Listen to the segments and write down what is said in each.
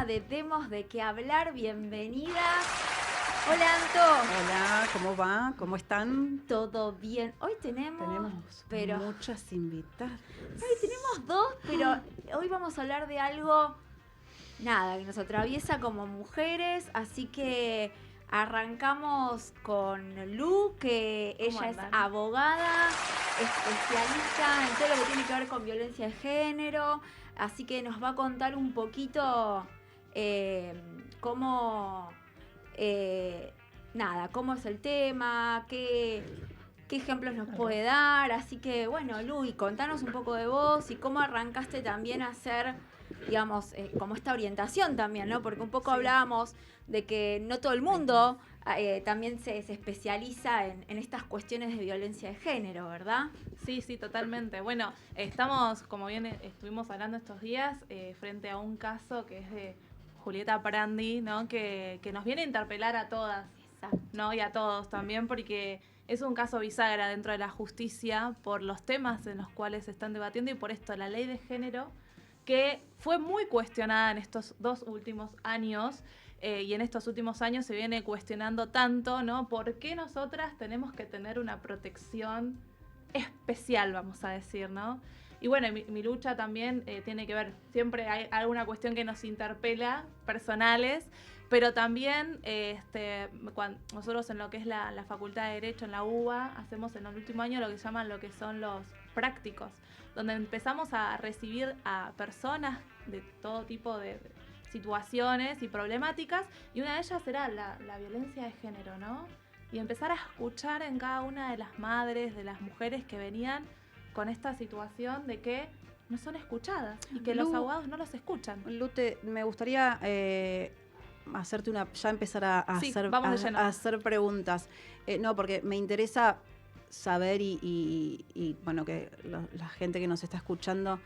programa de Demos de qué hablar. Bienvenidas. Hola, Anto. Hola, ¿cómo va? ¿Cómo están? ¿Todo bien? Hoy tenemos muchas invitadas. Hoy tenemos dos, pero hoy vamos a hablar de algo, nada, que nos atraviesa como mujeres, así que arrancamos con Lu, que ella es abogada, especialista en todo lo que tiene que ver con violencia de género, así que nos va a contar un poquito cómo es el tema, qué ejemplos nos puede dar. Así que, bueno, Lu, contanos un poco de vos y cómo arrancaste también a hacer, digamos, como esta orientación también, ¿no? Porque un poco hablábamos de que no todo el mundo también se especializa en estas cuestiones de violencia de género, ¿verdad? Sí, totalmente. Bueno, estamos, como bien estuvimos hablando estos días, frente a un caso que es de Julieta Prandi, ¿no? Que nos viene a interpelar a todas, ¿no? Y a todos también, porque es un caso bisagra dentro de la justicia por los temas en los cuales se están debatiendo y por esto la ley de género, que fue muy cuestionada en estos 2 últimos años, y en estos últimos años se viene cuestionando tanto, ¿no? ¿Por qué nosotras tenemos que tener una protección especial, vamos a decir, ¿no? Y bueno, mi lucha también tiene que ver, siempre hay alguna cuestión que nos interpela, personales, pero también cuando nosotros en lo que es la Facultad de Derecho en la UBA, hacemos en el último año lo que llaman lo que son los prácticos, donde empezamos a recibir a personas de todo tipo de situaciones y problemáticas, y una de ellas era la violencia de género, ¿no? Y empezar a escuchar en cada una de las madres, de las mujeres que venían con esta situación de que no son escuchadas y que los abogados no los escuchan. Lute, me gustaría hacerte empezar a hacer preguntas. No, porque me interesa saber y bueno, que la gente que nos está escuchando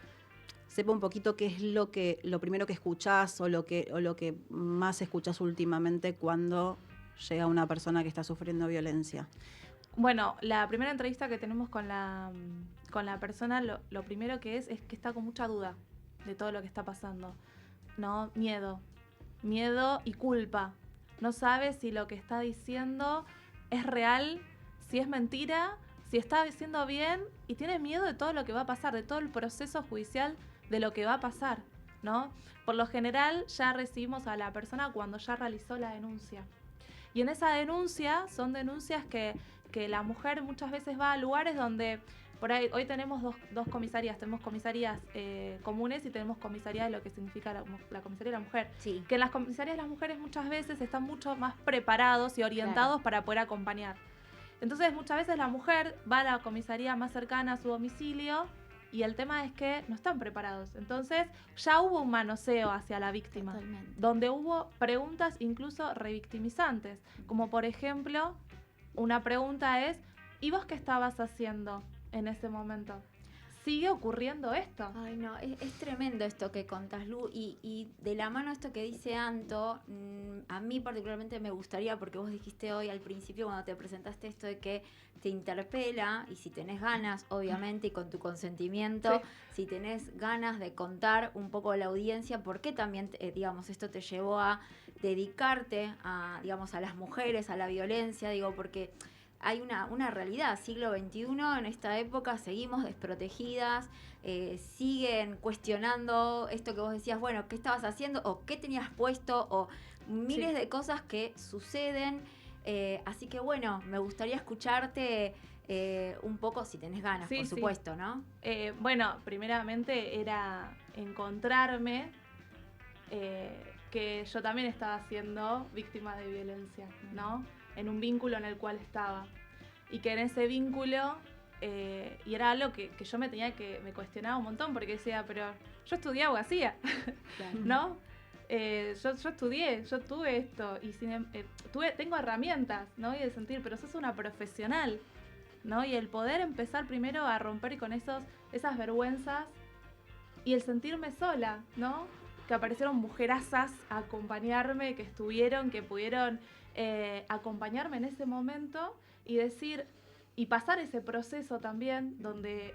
sepa un poquito qué es lo primero que escuchás o lo que más escuchás últimamente cuando llega una persona que está sufriendo violencia. Bueno, la primera entrevista que tenemos con la persona, lo primero que es que está con mucha duda de todo lo que está pasando, ¿no? Miedo y culpa. No sabe si lo que está diciendo es real, si es mentira, si está diciendo bien, y tiene miedo de todo lo que va a pasar, de todo el proceso judicial de lo que va a pasar, ¿no? Por lo general ya recibimos a la persona cuando ya realizó la denuncia. Y en esa denuncia son denuncias que la mujer muchas veces va a lugares donde, por ahí, hoy tenemos dos comisarías, tenemos comisarías comunes y tenemos comisarías de lo que significa la comisaría de la mujer. Sí. Que en las comisarías de las mujeres muchas veces están mucho más preparados y orientados para poder acompañar. Entonces muchas veces la mujer va a la comisaría más cercana a su domicilio y el tema es que no están preparados. Entonces ya hubo un manoseo hacia la víctima. Totalmente. Donde hubo preguntas incluso revictimizantes, como por ejemplo, una pregunta es: ¿y vos qué estabas haciendo en ese momento? ¿Sigue ocurriendo esto? Ay, no, es tremendo esto que contás, Lu, y de la mano esto que dice Anto, a mí particularmente me gustaría, porque vos dijiste hoy al principio cuando te presentaste esto de que te interpela, y si tenés ganas, obviamente, y con tu consentimiento, si tenés ganas de contar un poco a la audiencia por qué también, digamos, esto te llevó a dedicarte a, digamos, a las mujeres, a la violencia, digo, porque hay una realidad, siglo XXI, en esta época seguimos desprotegidas, siguen cuestionando esto que vos decías, bueno, ¿qué estabas haciendo? O ¿qué tenías puesto? O miles de cosas que suceden. Así que bueno, me gustaría escucharte un poco, si tenés ganas, por supuesto, ¿no? Bueno, primeramente era encontrarme que yo también estaba siendo víctima de violencia, ¿no? En un vínculo en el cual estaba. Y que en ese vínculo, y era algo que yo me cuestionaba un montón, porque decía, pero yo estudié abogacía, claro. ¿No? Yo estudié, yo tuve esto, y tengo herramientas, ¿no? Y de sentir, pero sos una profesional, ¿no? Y el poder empezar primero a romper con esas vergüenzas y el sentirme sola, ¿no? Que aparecieron mujerazas a acompañarme, que pudieron acompañarme en ese momento y decir, y pasar ese proceso también donde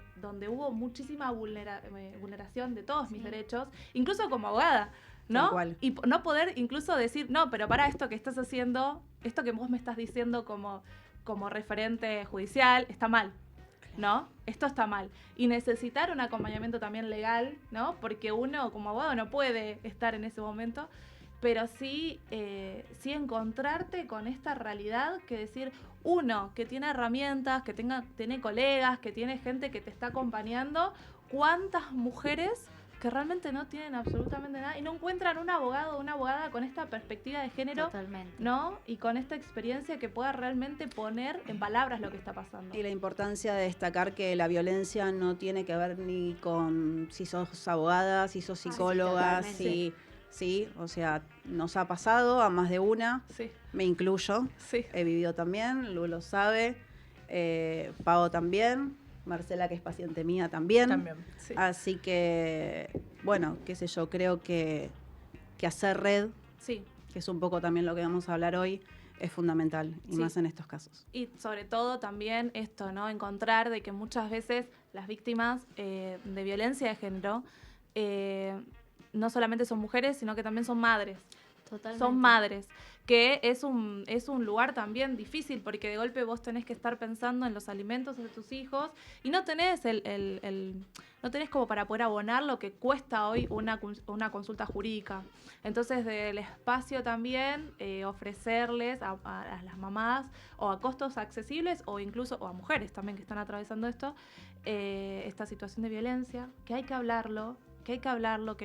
hubo muchísima vulneración de todos mis derechos, incluso como abogada, ¿no? Y no poder incluso decir, no, pero para esto que estás haciendo, esto que vos me estás diciendo como referente judicial, está mal, ¿no? Esto está mal. Y necesitar un acompañamiento también legal, ¿no? Porque uno como abogado no puede estar en ese momento, pero sí encontrarte con esta realidad que decir, uno, que tiene herramientas, que tiene colegas, que tiene gente que te está acompañando, ¿cuántas mujeres que realmente no tienen absolutamente nada y no encuentran un abogado o una abogada con esta perspectiva de género, totalmente, ¿no? Y con esta experiencia que pueda realmente poner en palabras lo que está pasando. Y la importancia de destacar que la violencia no tiene que ver ni con si sos abogada, si sos psicóloga, sí, o sea, nos ha pasado a más de una, me incluyo, he vivido también, Lu lo sabe, Pau también, Marcela, que es paciente mía, también. Sí. Así que, bueno, qué sé yo, creo que hacer red, que es un poco también lo que vamos a hablar hoy, es fundamental, y más en estos casos. Y sobre todo también esto, ¿no? Encontrar de que muchas veces las víctimas de violencia de género no solamente son mujeres, sino que también son madres. Totalmente. Son madres, que es un lugar también difícil, porque de golpe vos tenés que estar pensando en los alimentos de tus hijos y no tenés no tenés como para poder abonar lo que cuesta hoy una consulta jurídica. Entonces, del espacio también ofrecerles a las mamás o a costos accesibles o incluso o a mujeres también que están atravesando esta situación de violencia, que hay que hablarlo, que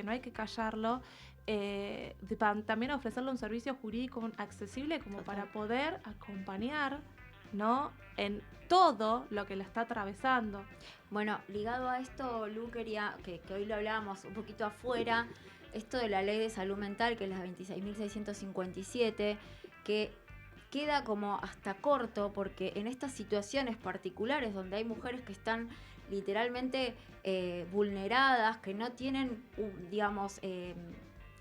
no hay que callarlo. También ofrecerle un servicio jurídico accesible como para poder acompañar, ¿no? En todo lo que la está atravesando. Bueno, ligado a esto, Lu, quería que hoy lo hablábamos un poquito afuera, esto de la ley de salud mental, que es la 26.657, que queda como hasta corto, porque en estas situaciones particulares donde hay mujeres que están literalmente vulneradas, que no tienen, digamos,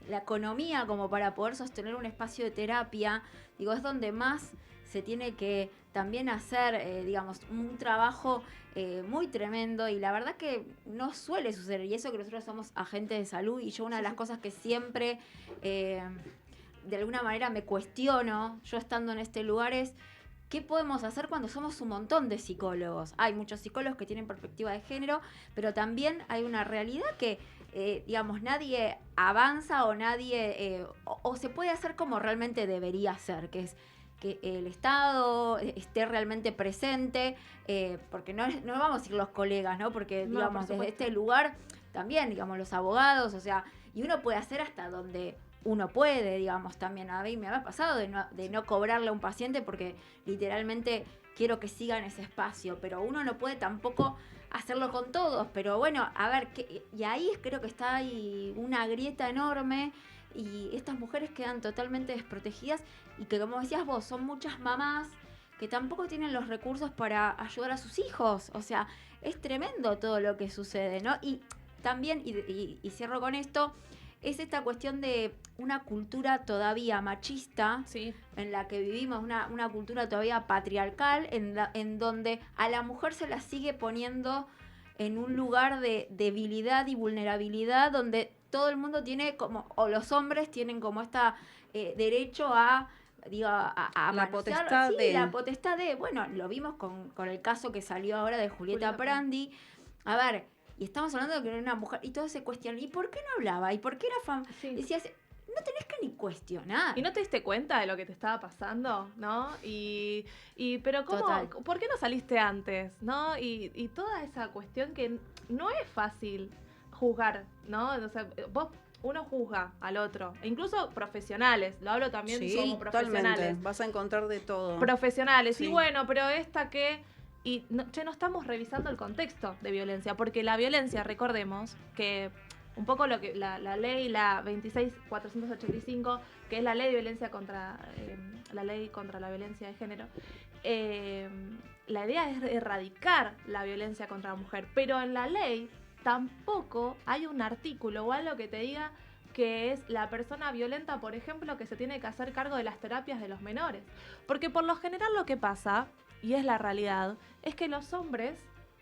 la economía como para poder sostener un espacio de terapia, digo, es donde más se tiene que también hacer, digamos, un trabajo muy tremendo, y la verdad que no suele suceder, y eso que nosotros somos agentes de salud, y yo una de las cosas que siempre de alguna manera me cuestiono, yo estando en este lugar, es ¿qué podemos hacer cuando somos un montón de psicólogos? Hay muchos psicólogos que tienen perspectiva de género, pero también hay una realidad que digamos, nadie avanza o nadie, o se puede hacer como realmente debería ser, que es que el Estado esté realmente presente, porque no vamos a decir los colegas, ¿no? Porque, digamos, desde este lugar también, digamos, los abogados, o sea, y uno puede hacer hasta donde uno puede, digamos, también. A mí me ha pasado de no cobrarle a un paciente porque literalmente quiero que siga en ese espacio, pero uno no puede tampoco hacerlo con todos, pero bueno, a ver, y ahí creo que está ahí una grieta enorme y estas mujeres quedan totalmente desprotegidas y que, como decías vos, son muchas mamás que tampoco tienen los recursos para ayudar a sus hijos, o sea, es tremendo todo lo que sucede, ¿no? Y también, y cierro con esto, es esta cuestión de una cultura todavía machista, en la que vivimos, una cultura todavía patriarcal, en donde a la mujer se la sigue poniendo en un lugar de debilidad y vulnerabilidad, donde todo el mundo tiene como, o los hombres tienen como esta derecho a la potestad de... la potestad de, bueno, lo vimos con el caso que salió ahora de Julieta Prandi. A ver, y estamos hablando de que era una mujer, y todos se cuestionan, ¿y por qué no hablaba? ¿Y por qué era Decías, no tenés que ni cuestionar. ¿Y no te diste cuenta de lo que te estaba pasando? ¿No? Pero ¿cómo? Total. ¿Por qué no saliste antes? ¿No? Y toda esa cuestión que no es fácil juzgar, ¿no? O sea, uno juzga al otro, e incluso profesionales, lo hablo también como profesionales. Totalmente. Vas a encontrar de todo. Profesionales, y bueno, pero esta que... Y no estamos revisando el contexto de violencia, porque la violencia, recordemos que un poco lo que la ley, la 26.485, que es la ley de violencia contra la violencia de género, la idea es erradicar la violencia contra la mujer, pero en la ley tampoco hay un artículo o algo que te diga que es la persona violenta, por ejemplo, que se tiene que hacer cargo de las terapias de los menores. Porque por lo general lo que pasa, y es la realidad, es que los hombres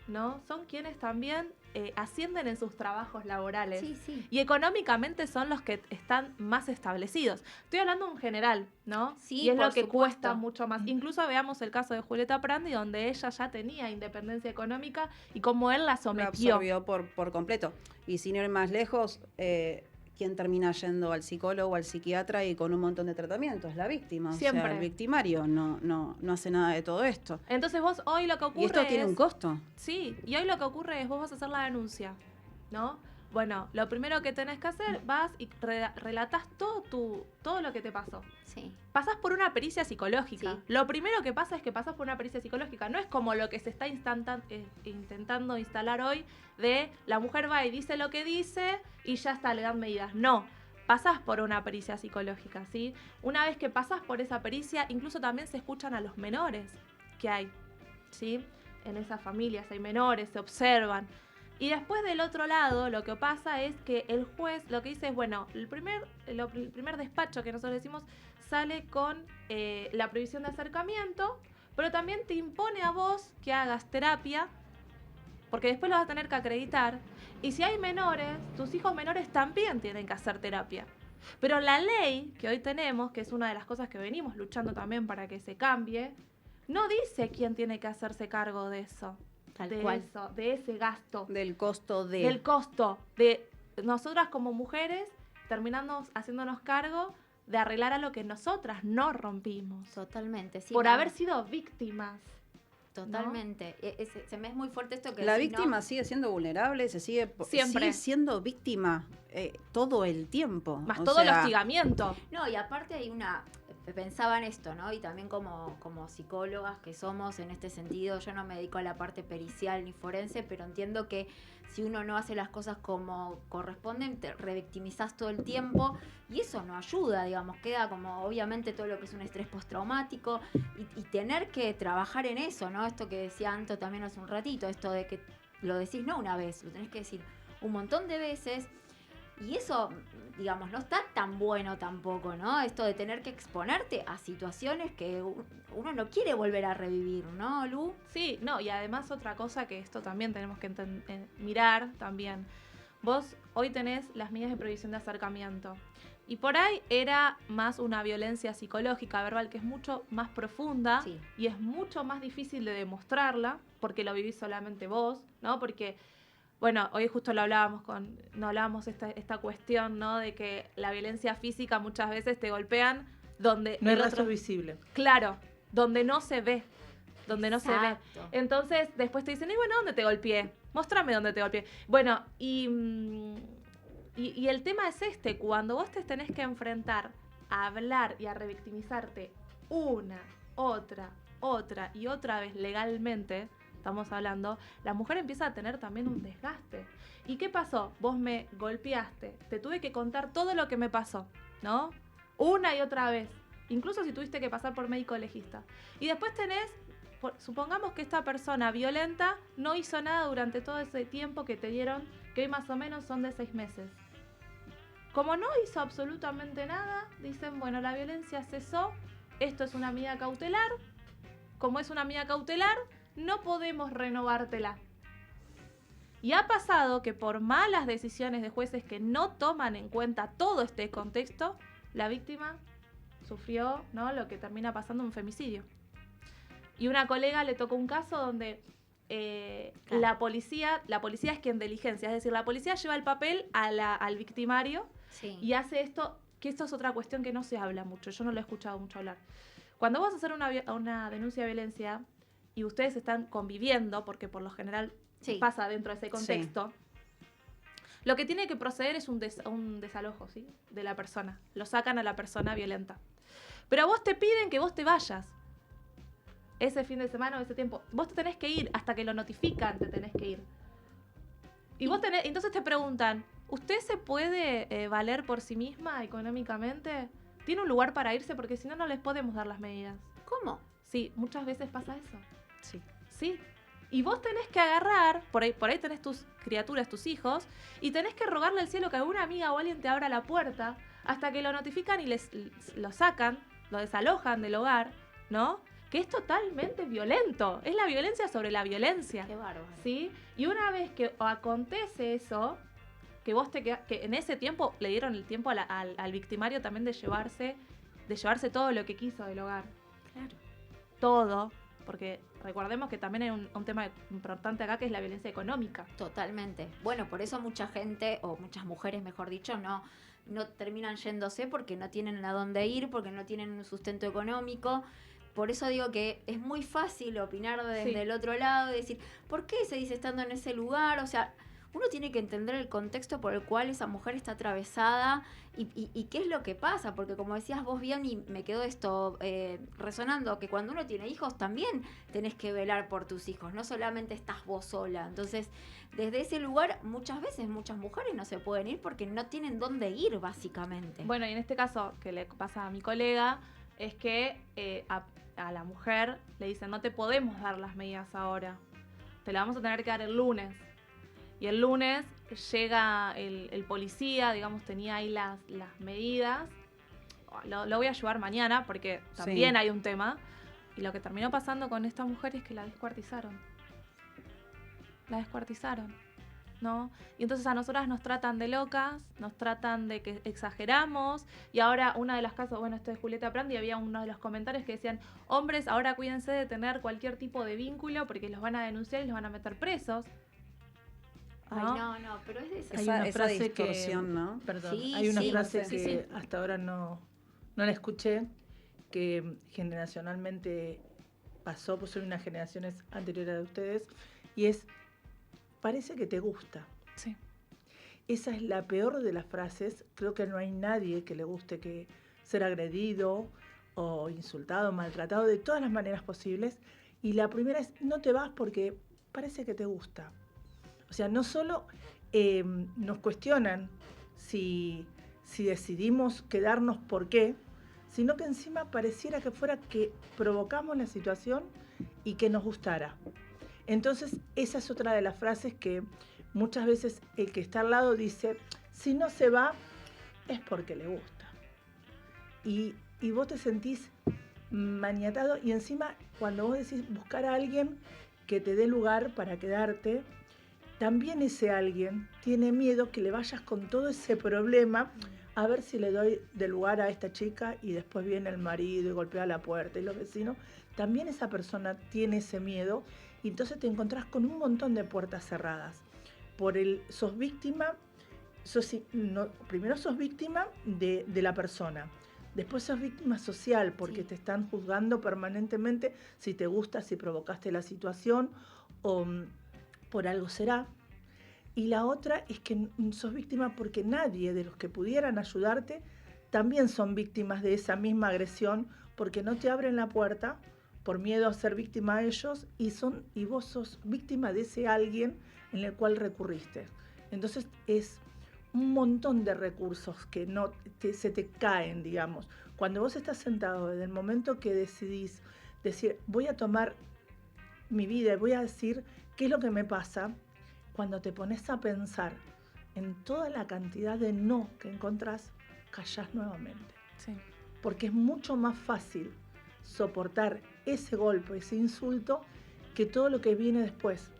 ¿no? Son quienes también ascienden en sus trabajos laborales. Sí, sí. Y económicamente son los que están más establecidos. Estoy hablando en general, ¿no? Sí, y es por lo que supuesto. cuesta mucho más. Incluso veamos el caso de Julieta Prandi, donde ella ya tenía independencia económica y cómo él la sometió. Lo absorbió por completo. Y sin ir más lejos, ¿quién termina yendo al psicólogo o al psiquiatra y con un montón de tratamientos? La víctima. Siempre. O sea, el victimario no hace nada de todo esto. Entonces vos hoy lo que ocurre ¿Y esto tiene un costo? Sí, y hoy lo que ocurre es vos vas a hacer la denuncia, ¿no? Bueno, lo primero que tenés que hacer, vas y relatás todo lo que te pasó. Sí. Pasás por una pericia psicológica. Sí. Lo primero que pasa es que pasás por una pericia psicológica. No es como lo que se está intentando instalar hoy de la mujer va y dice lo que dice y ya está, le dan medidas. No, pasás por una pericia psicológica, ¿sí? Una vez que pasás por esa pericia, incluso también se escuchan a los menores que hay, ¿sí? En esas familias hay menores, se observan. Y después del otro lado, lo que pasa es que el juez lo que dice es, bueno, el primer despacho que nosotros decimos sale con la prohibición de acercamiento, pero también te impone a vos que hagas terapia, porque después lo vas a tener que acreditar. Y si hay menores, tus hijos menores también tienen que hacer terapia. Pero la ley que hoy tenemos, que es una de las cosas que venimos luchando también para que se cambie, no dice quién tiene que hacerse cargo de eso. Tal cual. Eso, de ese gasto. Del costo de... Del costo de nosotras como mujeres terminando haciéndonos cargo de arreglar a lo que nosotras no rompimos. Totalmente, sí. Por haber sido víctimas. Totalmente. ¿No? Se me es muy fuerte esto que la decís, víctima ¿no? sigue siendo vulnerable, Siempre. sigue siendo víctima todo el tiempo. Más todo el hostigamiento. No, y aparte hay pensaba en esto, ¿no? Y también como psicólogas que somos en este sentido, yo no me dedico a la parte pericial ni forense, pero entiendo que si uno no hace las cosas como corresponden, te revictimizás todo el tiempo y eso no ayuda, digamos, queda como obviamente todo lo que es un estrés postraumático y tener que trabajar en eso, ¿no? Esto que decía Anto también hace un ratito, esto de que lo decís no una vez, lo tenés que decir un montón de veces. Y eso, digamos, no está tan bueno tampoco, ¿no? Esto de tener que exponerte a situaciones que uno no quiere volver a revivir, ¿no, Lu? Sí, no, y además otra cosa que esto también tenemos que mirar también. Vos hoy tenés las medidas de prohibición de acercamiento. Y por ahí era más una violencia psicológica, verbal, que es mucho más profunda. Sí. Y es mucho más difícil de demostrarla, porque lo vivís solamente vos, ¿no? Porque... Bueno, hoy justo hablábamos esta cuestión, ¿no? De que la violencia física muchas veces te golpean donde... No hay rastro visible. Claro, donde no se ve. Donde no se ve. Exacto. Entonces, después te dicen, y bueno, ¿dónde te golpeé? Móstrame dónde te golpeé. Bueno, y el tema es cuando vos te tenés que enfrentar a hablar y a revictimizarte una, otra y otra vez legalmente... Estamos hablando, la mujer empieza a tener también un desgaste. ¿Y qué pasó? Vos me golpeaste, te tuve que contar todo lo que me pasó, ¿no? Una y otra vez, incluso si tuviste que pasar por médico legista. Y después supongamos que esta persona violenta no hizo nada durante todo ese tiempo que te dieron, que hoy más o menos son de 6 meses. Como no hizo absolutamente nada, dicen, bueno, la violencia cesó, esto es una medida cautelar, como es una medida cautelar, no podemos renovártela. Y ha pasado que por malas decisiones de jueces que no toman en cuenta todo este contexto, la víctima sufrió, ¿no?, lo que termina pasando un femicidio. Y una colega le tocó un caso donde claro. la policía es quien diligencia, es decir, la policía lleva el papel al victimario sí. y hace esto, que esto es otra cuestión que no se habla mucho, yo no lo he escuchado mucho hablar. Cuando vas a hacer una denuncia de violencia y ustedes están conviviendo, porque por lo general sí. pasa dentro de ese contexto, sí. lo que tiene que proceder es un desalojo, ¿sí?, de la persona. Lo sacan a la persona violenta. Pero a vos te piden que vos te vayas. Ese fin de semana o ese tiempo. Vos te tenés que ir, hasta que lo notifican te tenés que ir. Y vos entonces te preguntan, ¿usted se puede valer por sí misma económicamente? ¿Tiene un lugar para irse? Porque si no, no les podemos dar las medidas. ¿Cómo? Sí, muchas veces pasa eso. Sí. Sí. Y vos tenés que agarrar, por ahí tenés tus criaturas, tus hijos, y tenés que rogarle al cielo que alguna amiga o alguien te abra la puerta hasta que lo notifican y lo sacan, lo desalojan del hogar, ¿no? que es totalmente violento. Es la violencia sobre la violencia. Qué bárbaro. ¿Sí? Y una vez que acontece eso, que vos que en ese tiempo le dieron el tiempo al victimario también de llevarse todo lo que quiso del hogar. Claro. Todo, porque recordemos que también hay un tema importante acá, que es la violencia económica. Totalmente. Bueno, por eso mucha gente, o muchas mujeres mejor dicho, no terminan yéndose porque no tienen a dónde ir, porque no tienen un sustento económico. Por eso digo que es muy fácil opinar desde el otro lado y decir, ¿por qué se dice estando en ese lugar? O sea, uno tiene que entender el contexto por el cual esa mujer está atravesada y qué es lo que pasa, porque como decías vos bien, y me quedó esto resonando, que cuando uno tiene hijos también tenés que velar por tus hijos, no solamente estás vos sola. Entonces, desde ese lugar, muchas veces muchas mujeres no se pueden ir porque no tienen dónde ir, básicamente. Bueno, y en este caso, que le pasa a mi colega, es que a la mujer le dicen, no te podemos dar las medidas ahora, te las vamos a tener que dar el lunes. Y el lunes llega el policía, digamos, tenía ahí las medidas. Lo voy a ayudar mañana porque también hay un tema. Y lo que terminó pasando con esta mujer es que la descuartizaron. ¿No? Y entonces a nosotras nos tratan de locas, nos tratan de que exageramos. Y ahora una de las casos, bueno, esto de Julieta Prandi, había uno de los comentarios que decían, hombres, ahora cuídense de tener cualquier tipo de vínculo porque los van a denunciar y los van a meter presos. ¿No? Ay, no, pero es de hay una frase distorsión, que, ¿no? Perdón, sí, hay una sí, frase sí, que sí. hasta ahora no la escuché, que generacionalmente pasó, pues soy unas generaciones anteriores a ustedes, y es, parece que te gusta. Sí. Esa es la peor de las frases. Creo que no hay nadie que le guste que ser agredido o insultado, maltratado, de todas las maneras posibles. Y la primera es, no te vas porque parece que te gusta. O sea, no solo nos cuestionan si decidimos quedarnos por qué, sino que encima pareciera que fuera que provocamos la situación y que nos gustara. Entonces, esa es otra de las frases que muchas veces el que está al lado dice, si no se va, es porque le gusta. Y vos te sentís maniatado y encima cuando vos decís buscar a alguien que te dé lugar para quedarte, también ese alguien tiene miedo que le vayas con todo ese problema a ver si le doy de lugar a esta chica y después viene el marido y golpea la puerta y los vecinos. También esa persona tiene ese miedo y entonces te encontrás con un montón de puertas cerradas. Sos víctima, primero sos víctima de la persona. Después sos víctima social porque te están juzgando permanentemente si te gusta, si provocaste la situación o por algo será. Y la otra es que sos víctima porque nadie de los que pudieran ayudarte también son víctimas de esa misma agresión porque no te abren la puerta por miedo a ser víctima a ellos y vos sos víctima de ese alguien en el cual recurriste. Entonces es un montón de recursos que se te caen, digamos. Cuando vos estás sentado, desde el momento que decidís decir, voy a tomar mi vida y voy a decir qué es lo que me pasa, cuando te pones a pensar en toda la cantidad de no que encontrás, callás nuevamente. Sí. Porque es mucho más fácil soportar ese golpe, ese insulto, que todo lo que viene después.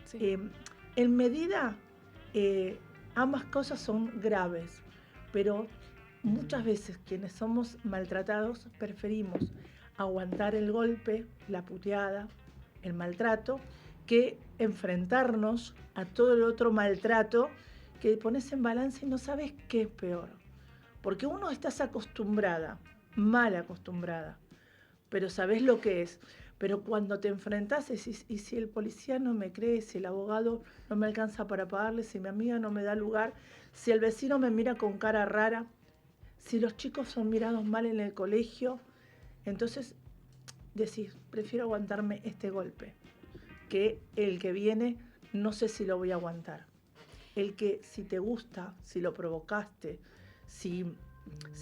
Sí. En medida, ambas cosas son graves, pero muchas veces quienes somos maltratados preferimos aguantar el golpe, la puteada, el maltrato, que enfrentarnos a todo el otro maltrato que pones en balance y no sabes qué es peor. Porque uno estás acostumbrada, mal acostumbrada, pero sabes lo que es. Pero cuando te enfrentás, y si el policía no me cree, si el abogado no me alcanza para pagarle, si mi amiga no me da lugar, si el vecino me mira con cara rara, si los chicos son mirados mal en el colegio, entonces decís, prefiero aguantarme este golpe, que el que viene no sé si lo voy a aguantar. El que si te gusta, si lo provocaste, si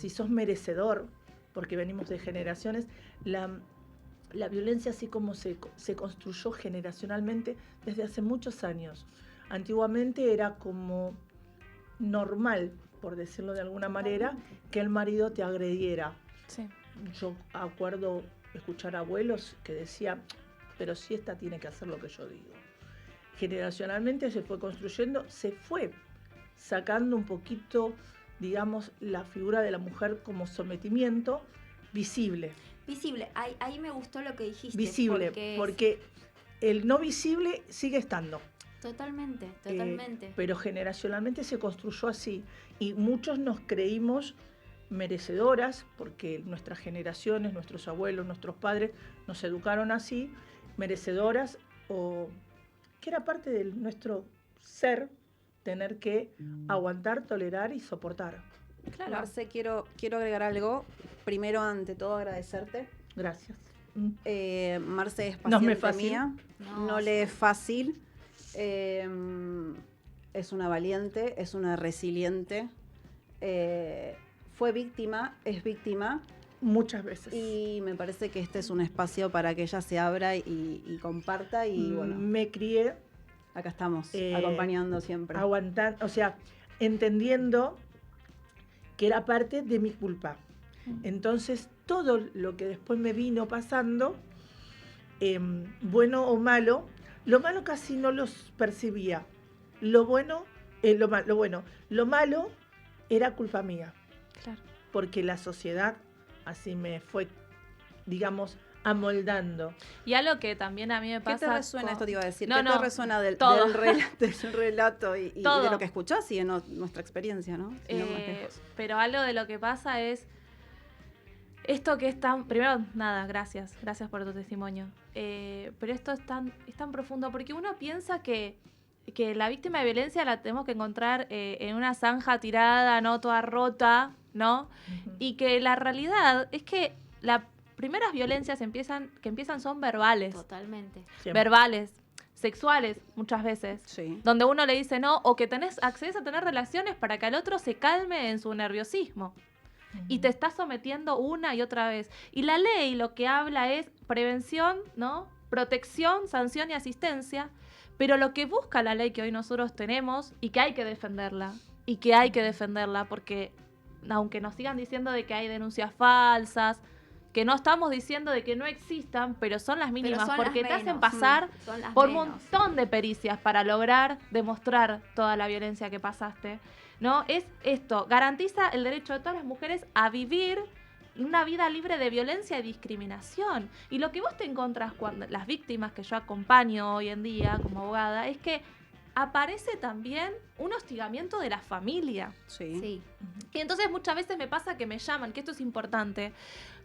sos merecedor, porque venimos de generaciones, la violencia así como se construyó generacionalmente desde hace muchos años. Antiguamente era como normal, por decirlo de alguna manera, que el marido te agrediera. Sí. Yo acuerdo escuchar abuelos que decían, pero si esta tiene que hacer lo que yo digo. Generacionalmente se fue construyendo, se fue sacando un poquito, digamos, la figura de la mujer como sometimiento visible. Visible, ahí me gustó lo que dijiste. Visible, porque el no visible sigue estando. Totalmente. Pero generacionalmente se construyó así y muchos nos creímos merecedoras, porque nuestras generaciones, nuestros abuelos, nuestros padres nos educaron así, merecedoras, o que era parte de nuestro ser tener que aguantar, tolerar y soportar. Claro. Marce, quiero agregar algo. Primero, ante todo, agradecerte. Gracias. Marce es paciente mía, no le es fácil. Es una valiente, es una resiliente. Fue víctima, es víctima. Muchas veces. Y me parece que este es un espacio para que ella se abra y comparta. Y bueno, me crié. Acá estamos, acompañando siempre. Aguantando, o sea, entendiendo que era parte de mi culpa. Entonces, todo lo que después me vino pasando, bueno o malo, lo malo casi no los percibía. Lo bueno, lo malo era culpa mía. Claro. Porque la sociedad así me fue, digamos, amoldando. Y algo que también a mí me pasa... ¿Qué te resuena esto? Te iba a decir. No, ¿Qué te resuena del relato y de lo que escuchás y de nuestra experiencia, ¿no? Pero algo de lo que pasa es esto que es tan... Primero, nada, gracias por tu testimonio. Pero esto es tan profundo porque uno piensa que la víctima de violencia la tenemos que encontrar en una zanja tirada, ¿no? Toda rota, ¿no? Uh-huh. Y que la realidad es que las primeras violencias que empiezan son verbales. Totalmente. Siempre. Verbales, sexuales muchas veces. Sí. Donde uno le dice no, o que accedes a tener relaciones para que al otro se calme en su nerviosismo. Uh-huh. Y te estás sometiendo una y otra vez. Y la ley lo que habla es prevención, ¿no? Protección, sanción y asistencia. Pero lo que busca la ley que hoy nosotros tenemos y que hay que defenderla, porque aunque nos sigan diciendo de que hay denuncias falsas, que no estamos diciendo de que no existan, pero son las mínimas, porque te hacen pasar por un montón de pericias para lograr demostrar toda la violencia que pasaste, ¿no? Es esto, garantiza el derecho de todas las mujeres a vivir una vida libre de violencia y discriminación. Y lo que vos te encontrás cuando las víctimas que yo acompaño hoy en día como abogada es que aparece también un hostigamiento de la familia. Sí. Y entonces muchas veces me pasa que me llaman, que esto es importante,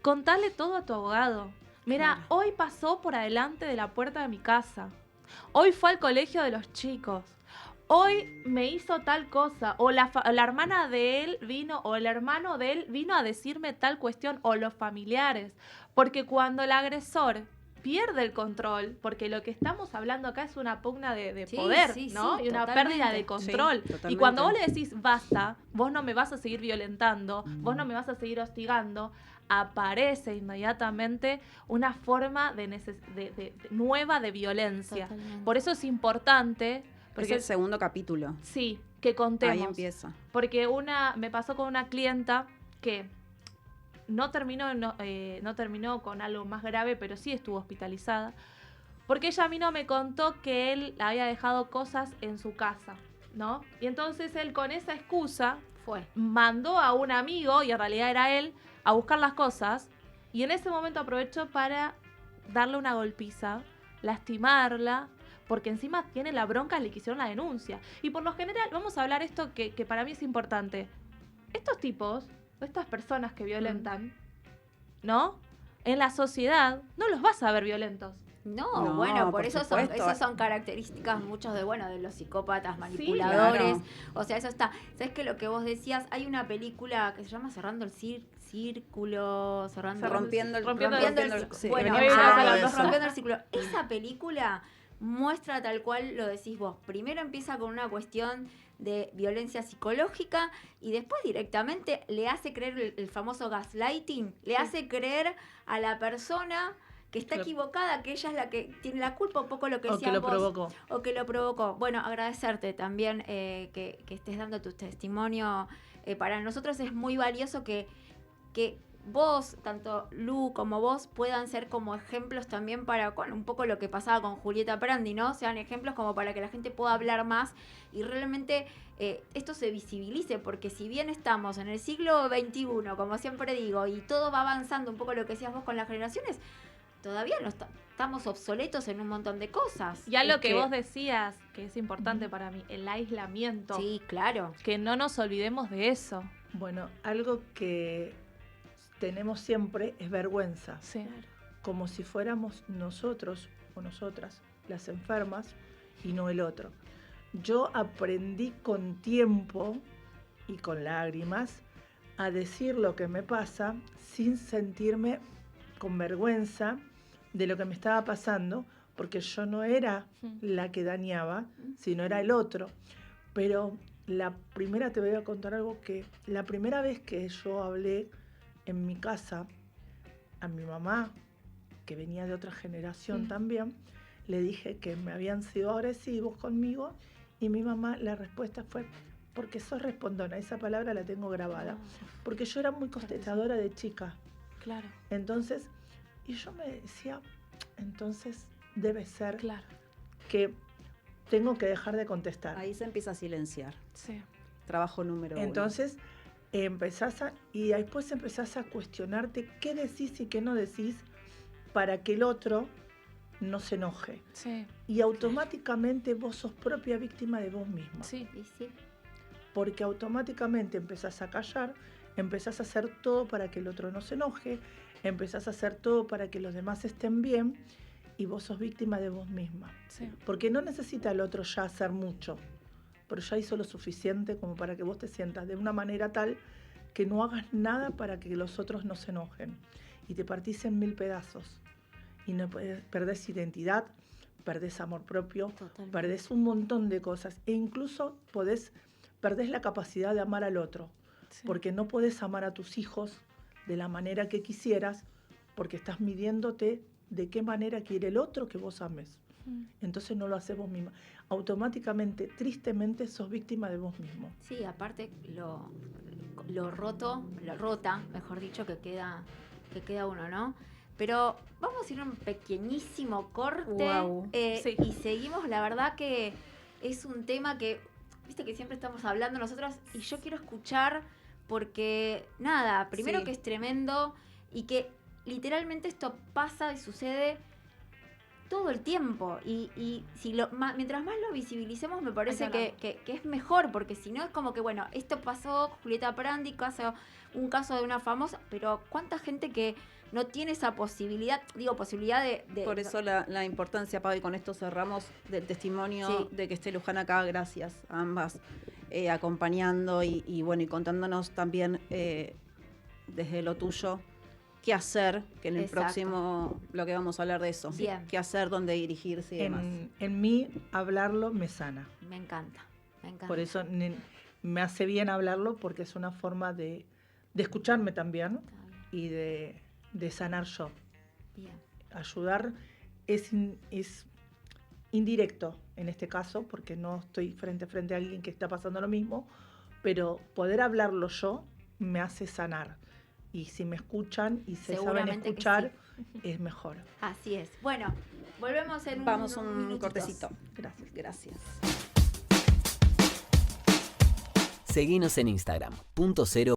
contale todo a tu abogado. Mira, hoy pasó por adelante de la puerta de mi casa. Hoy fue al colegio de los chicos. Hoy me hizo tal cosa, o la hermana de él vino, o el hermano de él vino a decirme tal cuestión, o los familiares. Porque cuando el agresor pierde el control, porque lo que estamos hablando acá es una pugna de poder, ¿no? Y una pérdida de control. Y cuando vos le decís, basta, vos no me vas a seguir violentando, vos no me vas a seguir hostigando, aparece inmediatamente una forma nueva de violencia. Totalmente. Por eso es importante... Es el segundo capítulo. Sí, que contemos. Ahí empieza. Porque me pasó con una clienta que no terminó con algo más grave, pero sí estuvo hospitalizada. Porque ella a mí no me contó que él había dejado cosas en su casa, ¿no? Y entonces él con esa excusa mandó a un amigo, y en realidad era él, a buscar las cosas. Y en ese momento aprovechó para darle una golpiza, lastimarla, porque encima tiene la bronca, le hicieron la denuncia. Y por lo general, vamos a hablar esto que para mí es importante. Estos tipos, estas personas que violentan, ¿no? En la sociedad no los vas a ver violentos. No, bueno, por eso son características muchos de los psicópatas manipuladores. Sí, claro. O sea, eso está. ¿Sabes que lo que vos decías? Hay una película que se llama Cerrando el Círculo, Rompiendo el Círculo. Esa película muestra tal cual lo decís vos. Primero empieza con una cuestión de violencia psicológica y después directamente le hace creer el famoso gaslighting, le hace creer a la persona que está equivocada, que ella es la que tiene la culpa, un poco lo que decías vos. O que lo provocó. Bueno, agradecerte también que estés dando tu testimonio. Para nosotros es muy valioso que vos, tanto Lu como vos, puedan ser como ejemplos también para, con un poco lo que pasaba con Julieta Prandi, ¿no? Sean ejemplos como para que la gente pueda hablar más y realmente esto se visibilice, porque si bien estamos en el siglo XXI, como siempre digo, y todo va avanzando un poco lo que decías vos con las generaciones, todavía no estamos obsoletos en un montón de cosas. Ya lo que vos decías, que es importante para mí, el aislamiento. Sí, claro. Que no nos olvidemos de eso. Bueno, algo que tenemos siempre es vergüenza. Sí. Como si fuéramos nosotros o nosotras las enfermas y no el otro. Yo aprendí con tiempo y con lágrimas a decir lo que me pasa sin sentirme con vergüenza de lo que me estaba pasando, porque yo no era la que dañaba, sino era el otro. Pero te voy a contar algo, que la primera vez que yo hablé en mi casa a mi mamá, que venía de otra generación también, le dije que me habían sido agresivos conmigo y mi mamá, la respuesta fue: porque sos respondona. Esa palabra la tengo grabada, porque yo era muy contestadora de chica. Claro. Entonces, y yo me decía, entonces debe ser que tengo que dejar de contestar. Ahí se empieza a silenciar. Sí. Trabajo número 1. Entonces, y después empezás a cuestionarte qué decís y qué no decís para que el otro no se enoje. Sí. Y automáticamente vos sos propia víctima de vos misma. Sí. Porque automáticamente empezás a callar, empezás a hacer todo para que el otro no se enoje, empezás a hacer todo para que los demás estén bien, y vos sos víctima de vos misma. Sí. Porque no necesita el otro ya hacer mucho, pero ya hizo lo suficiente como para que vos te sientas de una manera tal que no hagas nada para que los otros no se enojen. Y te partís en 1000 pedazos. Y no perdés identidad, perdés amor propio, Totalmente. perdés un montón de cosas. E incluso perdés la capacidad de amar al otro. Sí. Porque no podés amar a tus hijos de la manera que quisieras, porque estás midiéndote de qué manera quiere el otro que vos ames. Entonces no lo haces vos misma. Automáticamente, tristemente, sos víctima de vos mismo. Sí, aparte lo rota, mejor dicho, que queda uno, ¿no? Pero vamos a ir a un pequeñísimo corte. Wow. Y seguimos. La verdad que es un tema que, viste que siempre estamos hablando nosotras, y yo quiero escuchar porque, nada, primero que es tremendo y que literalmente esto pasa y sucede todo el tiempo, y si mientras más lo visibilicemos, me parece que es mejor, porque si no es como que, bueno, esto pasó, Julieta Prandi, un caso de una famosa, pero cuánta gente que no tiene esa posibilidad de Por eso la importancia, Pau, y con esto cerramos, del testimonio de que esté Luján acá. Gracias a ambas, acompañando y bueno, y contándonos también desde lo tuyo qué hacer, que en el próximo bloque vamos a hablar de eso. Bien. Qué hacer, dónde dirigirse y demás. En mí, hablarlo me sana. Me encanta. Por eso me hace bien hablarlo, porque es una forma de escucharme también y de sanar yo. Bien. Ayudar es indirecto en este caso, porque no estoy frente a frente a alguien que está pasando lo mismo, pero poder hablarlo yo me hace sanar. Y si me escuchan y se saben escuchar, es mejor. Así es. Bueno, volvemos en Vamos un un cortecito. Gracias. Gracias. Seguinos en Instagram, _.